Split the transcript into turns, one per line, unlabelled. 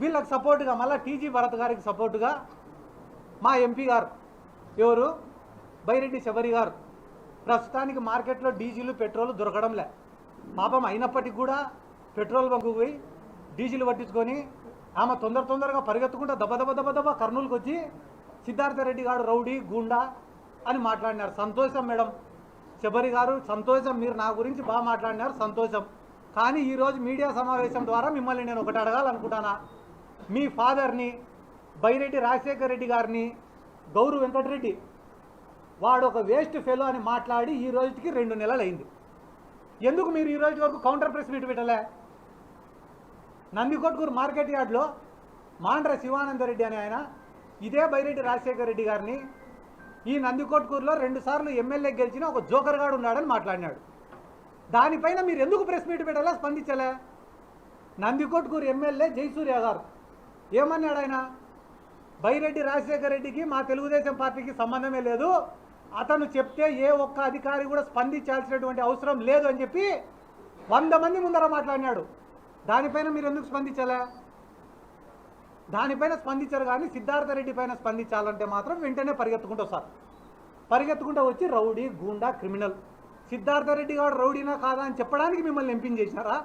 వీళ్ళకి సపోర్టుగా మళ్ళీ టీజీ భరత్ గారికి సపోర్టుగా మా ఎంపీ గారు ఎవరు బైరెడ్డి శబరి గారు ప్రస్తుతానికి మార్కెట్లో డీజిల్ పెట్రోల్ దొరకడంలే పాపం అయినప్పటికీ కూడా పెట్రోల్ బంకు పోయి డీజిల్ పట్టించుకొని ఆమె తొందరగా పరిగెత్తుకుంటూ దెబ్బ కర్నూలుకి వచ్చి సిద్ధార్థ రెడ్డి గారు రౌడీ గూండా అని మాట్లాడినారు. సంతోషం మేడం శబరి గారు, సంతోషం, మీరు నా గురించి బాగా మాట్లాడినారు, సంతోషం. కానీ ఈరోజు మీడియా సమావేశం ద్వారా మిమ్మల్ని నేను ఒకటి అడగాలనుకుంటానా. మీ ఫాదర్ని బైరెడ్డి రాజశేఖర రెడ్డి గారిని గౌరు వెంకటరెడ్డి వాడు ఒక వేస్ట్ ఫెలో అని మాట్లాడి ఈ రోజుకి 2 నెలలు అయింది. ఎందుకు మీరు ఈ రోజు వరకు కౌంటర్ ప్రెస్ మీట్ పెట్టలే? నందికొట్కూరు మార్కెట్ యార్డ్లో మాండ్ర శివానందరెడ్డి అని ఆయన ఇదే బైరెడ్డి రాజశేఖర రెడ్డి గారిని ఈ నందికొట్కూరులో 2 సార్లు ఎమ్మెల్యే గెలిచిన ఒక జోకర్ గాడు ఉన్నాడని మాట్లాడినాడు. దానిపైన మీరు ఎందుకు ప్రెస్ మీట్ పెట్టాలా, స్పందించలే? నందికొట్కూరు ఎమ్మెల్యే జయసూర్య గారు ఏమన్నాడు? ఆయన బైరెడ్డి రాజశేఖర రెడ్డికి మా తెలుగుదేశం పార్టీకి సంబంధమే లేదు, అతను చెప్తే ఏ ఒక్క అధికారి కూడా స్పందించాల్సినటువంటి అవసరం లేదు అని చెప్పి 100 మంది ముందర మాట్లాడినాడు. దానిపైన మీరు ఎందుకు స్పందించలే? దానిపైన స్పందించారు. కానీ సిద్ధార్థ రెడ్డి పైన స్పందించాలంటే మాత్రం వెంటనే పరిగెత్తుకుంటూ వస్తారు. పరిగెత్తుకుంటూ వచ్చి రౌడీ గూండా క్రిమినల్. సిద్ధార్థ రెడ్డి గారు రౌడీనా కాదా అని చెప్పడానికి మిమ్మల్ని ఎంపిక చేసినారా?